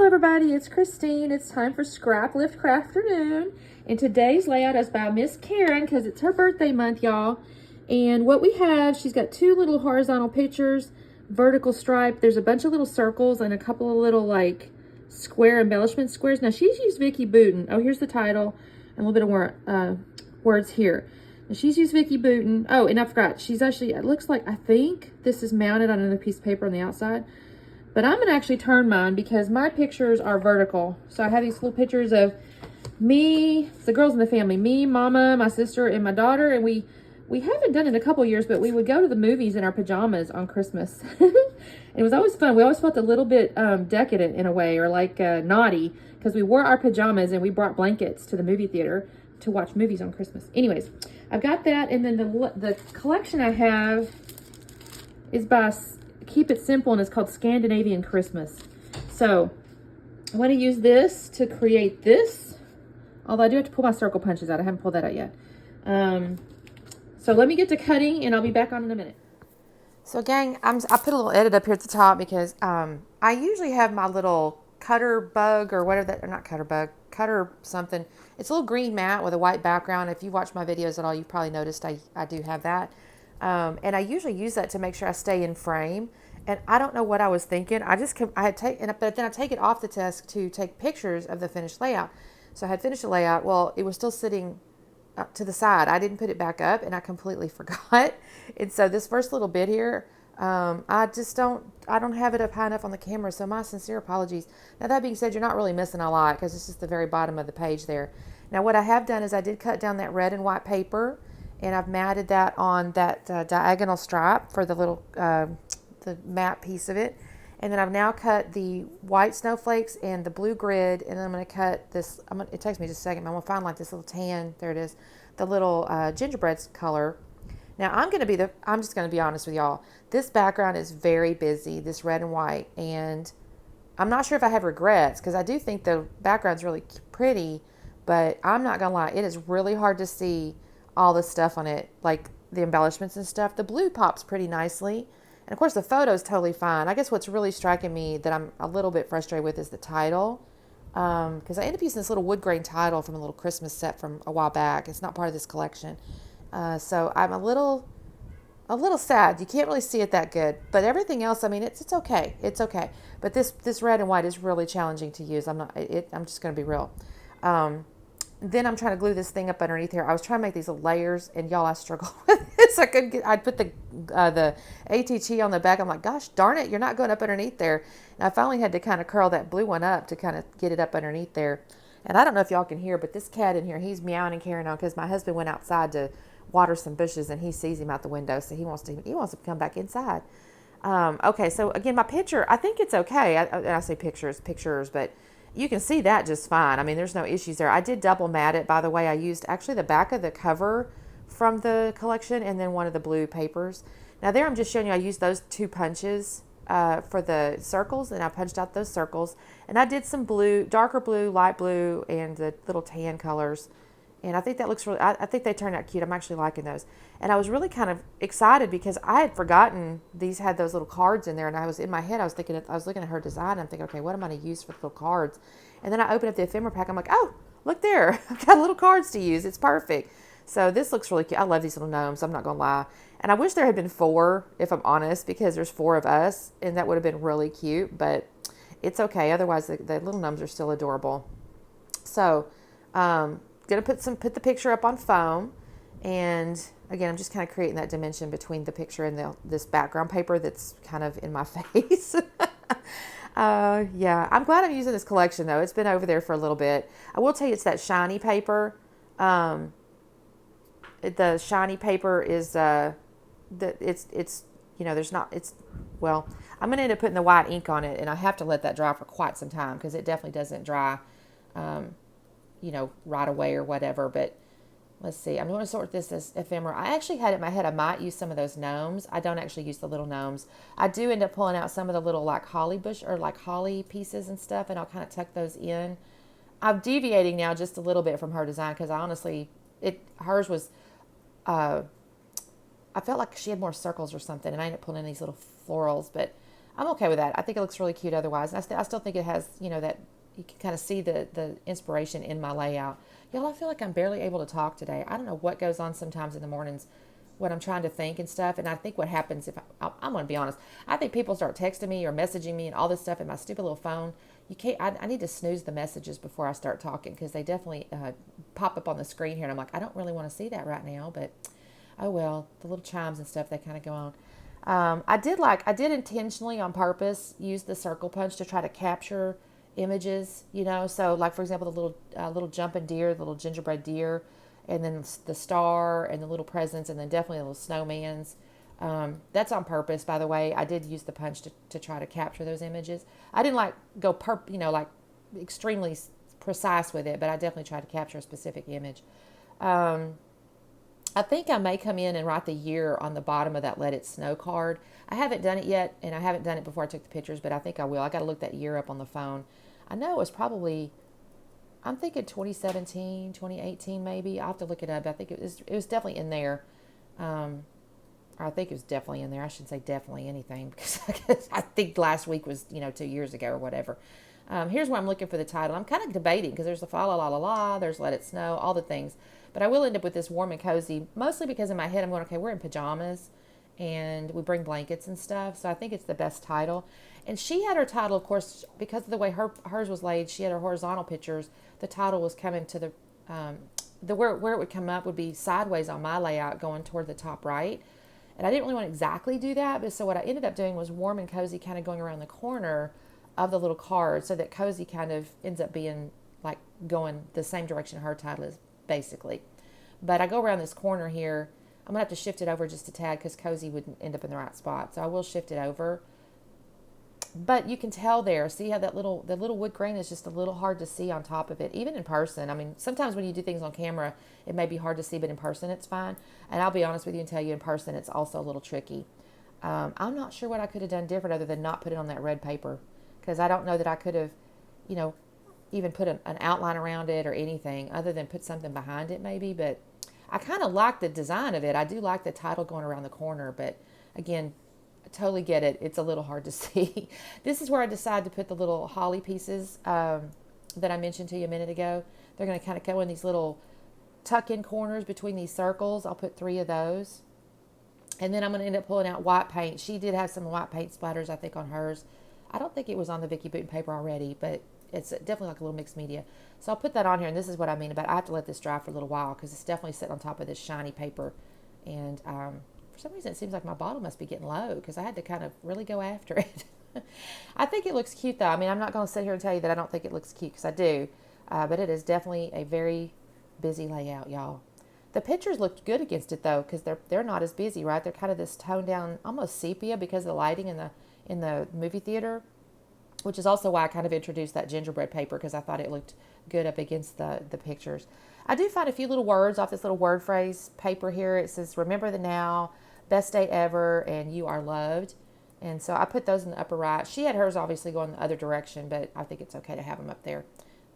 everybody, it's Christine. It's time for Scraplift Crafternoon. And today's layout is by Miss Karen because it's her birthday month, y'all. And what we have, she's got two little horizontal pictures, vertical stripe. There's a bunch of little circles and a couple of little like square embellishment squares. Now she's used Vicky Booten. Oh, here's the title and a little bit of words here. And she's used Vicky Booten. Oh, and I forgot, she's actually, it looks like, I think this is mounted on another piece of paper on the outside. But I'm gonna actually turn mine because my pictures are vertical. So I have these little pictures of me, it's the girls in the family, me, mama, my sister, and my daughter. And we haven't done it in a couple years, but we would go to the movies in our pajamas on Christmas. It was always fun. We always felt a little bit decadent in a way, or like naughty, because we wore our pajamas and we brought blankets to the movie theater to watch movies on Christmas. Anyways, I've got that, and then the collection I have is by Keep It Simple, and it's called Scandinavian Christmas. So I want to use this to create this, although I do have to pull my circle punches out. I haven't pulled that out yet. So let me get to cutting, and I'll be back on in a minute. So gang, I put a little edit up here at the top because I usually have my little cutter bug or whatever that, or not cutter bug, cutter something. It's a little green mat with a white background. If you watch my videos at all, you've probably noticed I do have that. And I usually use that to make sure I stay in frame. And I don't know what I was thinking. But then I take it off the desk to take pictures of the finished layout. So I had finished the layout. Well, it was still sitting up to the side. I didn't put it back up, and I completely forgot. And so this first little bit here, I don't have it up high enough on the camera. So my sincere apologies. Now that being said, you're not really missing a lot because it's just the very bottom of the page there. Now what I have done is I did cut down that red and white paper, and I've matted that on that diagonal stripe for the little the matte piece of it. And then I've now cut the white snowflakes and the blue grid, and then I'm going to cut this. It takes me just a second, but I'm going to find like this little tan. There it is, the little gingerbread color. Now I'm just going to be honest with y'all. This background is very busy, this red and white, and I'm not sure if I have regrets because I do think the background's really pretty, but I'm not going to lie, it is really hard to see all the stuff on it, like the embellishments and stuff. The blue pops pretty nicely. And of course the photo is totally fine. I guess what's really striking me that I'm a little bit frustrated with is the title. Because I ended up using this little wood grain title from a little Christmas set from a while back. It's not part of this collection. So I'm a little sad. You can't really see it that good. But everything else, I mean, it's okay. It's okay. But this red and white is really challenging to use. I'm just going to be real. Then I'm trying to glue this thing up underneath here. I was trying to make these little layers, and y'all, I struggled with this. I'd put the ATT on the back. I'm like, gosh darn it, you're not going up underneath there. And I finally had to kind of curl that blue one up to kind of get it up underneath there. And I don't know if y'all can hear, but this cat in here, he's meowing and carrying on because my husband went outside to water some bushes, and he sees him out the window, so he wants to come back inside. Okay, so again, my picture, I think it's okay. I say pictures, but you can see that just fine. I mean, there's no issues there. I did double mat it, by the way. I used actually the back of the cover from the collection and then one of the blue papers. Now there I'm just showing you I used those two punches for the circles, and I punched out those circles. And I did some blue, darker blue, light blue, and the little tan colors. And I think that looks really, I think they turned out cute. I'm actually liking those. And I was really kind of excited because I had forgotten these had those little cards in there. And I was in my head, I was looking at her design. And I'm thinking, okay, what am I going to use for the little cards? And then I opened up the ephemera pack. I'm like, oh, look there. I've got little cards to use. It's perfect. So this looks really cute. I love these little gnomes. I'm not going to lie. And I wish there had been 4, if I'm honest, because there's 4 of us. And that would have been really cute. But it's okay. Otherwise, the little gnomes are still adorable. So, gonna put the picture up on foam, and again I'm just kind of creating that dimension between the picture and this background paper that's kind of in my face. Yeah, I'm glad I'm using this collection though. It's been over there for a little bit. I will tell you, it's that shiny paper. The shiny paper is it's you know, well, I'm gonna end up putting the white ink on it, and I have to let that dry for quite some time because it definitely doesn't dry you know, right away or whatever. But let's see, I'm going to sort this as ephemera. I actually had it in my head I might use some of those gnomes. I don't actually use the little gnomes. I do end up pulling out some of the little like holly bush or like holly pieces and stuff, and I'll kind of tuck those in. I'm deviating now just a little bit from her design because I honestly, hers was, I felt like she had more circles or something, and I ended up pulling in these little florals. But I'm okay with that. I think it looks really cute otherwise. And I still think it has, that you can kind of see the inspiration in my layout. Y'all, I feel like I'm barely able to talk today. I don't know what goes on sometimes in the mornings when I'm trying to think and stuff. And I think what happens if I'm going to be honest, I think people start texting me or messaging me and all this stuff in my stupid little phone. You can't. I need to snooze the messages before I start talking because they definitely pop up on the screen here, and I'm like, I don't really want to see that right now, but oh well. The little chimes and stuff, they kind of go on. I did intentionally on purpose use the circle punch to try to capture images, So like for example, the little jumping deer, the little gingerbread deer, and then the star and the little presents, and then definitely the little snowmans. That's on purpose, by the way. I did use the punch to try to capture those images. I didn't like go like extremely precise with it, but I definitely tried to capture a specific image. Um, I think I may come in and write the year on the bottom of that Let It Snow card. I haven't done it yet, and I haven't done it before I took the pictures, but I think I will. I got to look that year up on the phone. I know it was probably, I'm thinking 2017, 2018 maybe. I'll have to look it up. I think it was definitely in there. Um, or I think it was definitely in there. I shouldn't say definitely anything because I think last week was, 2 years ago or whatever. Here's where I'm looking for the title. I'm kind of debating because there's the fa la la la la, there's Let It Snow, all the things. But I will end up with this warm and cozy, mostly because in my head I'm going, okay, we're in pajamas and we bring blankets and stuff. So I think it's the best title. And she had her title, of course, because of the way hers was laid, she had her horizontal pictures. The title was coming to where it would come up would be sideways on my layout going toward the top right. And I didn't really want to exactly do that, but so what I ended up doing was warm and cozy kind of going around the corner of the little card so that cozy kind of ends up being like going the same direction her title is basically. But I go around this corner here. I'm going to have to shift it over just a tad because cozy wouldn't end up in the right spot. So I will shift it over. But you can tell there, see how the little wood grain is just a little hard to see on top of it, even in person. I mean, sometimes when you do things on camera, it may be hard to see, but in person it's fine. And I'll be honest with you and tell you, in person it's also a little tricky. I'm not sure what I could have done different other than not put it on that red paper, because I don't know that I could have, you know, even put an outline around it or anything other than put something behind it maybe. But I kind of like the design of it. I do like the title going around the corner, but again, I totally get it. It's a little hard to see. This is where I decided to put the little holly pieces that I mentioned to you a minute ago. They're going to kind of go in these little tuck-in corners between these circles. I'll put 3 of those. And then I'm going to end up pulling out white paint. She did have some white paint splatters, I think, on hers. I don't think it was on the Vicky Booten paper already, but it's definitely like a little mixed media. So I'll put that on here, and this is what I mean about I have to let this dry for a little while because it's definitely sitting on top of this shiny paper. And for some reason, it seems like my bottle must be getting low because I had to kind of really go after it. I think it looks cute, though. I mean, I'm not going to sit here and tell you that I don't think it looks cute because I do. But it is definitely a very busy layout, y'all. The pictures looked good against it, though, because they're not as busy, right? They're kind of this toned down, almost sepia because of the lighting in the movie theater, which is also why I kind of introduced that gingerbread paper because I thought it looked good up against the pictures. I do find a few little words off this little word phrase paper here. It says, remember the now, best day ever, and you are loved. And so I put those in the upper right. She had hers obviously going the other direction, but I think it's okay to have them up there.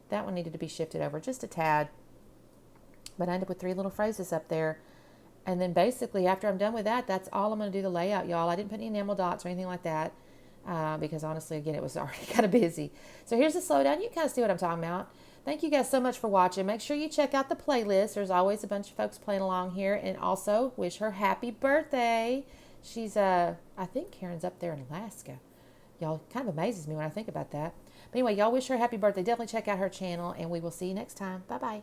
That one needed to be shifted over just a tad. But I ended up with 3 little phrases up there. And then basically after I'm done with that, that's all I'm going to do the layout, y'all. I didn't put any enamel dots or anything like that because honestly, again, it was already kind of busy. So here's the slowdown. You kind of see what I'm talking about. Thank you guys so much for watching. Make sure you check out the playlist. There's always a bunch of folks playing along here. And also wish her happy birthday. She's, I think Karen's up there in Alaska. Y'all, kind of amazes me when I think about that. But anyway, y'all wish her happy birthday. Definitely check out her channel. And we will see you next time. Bye-bye.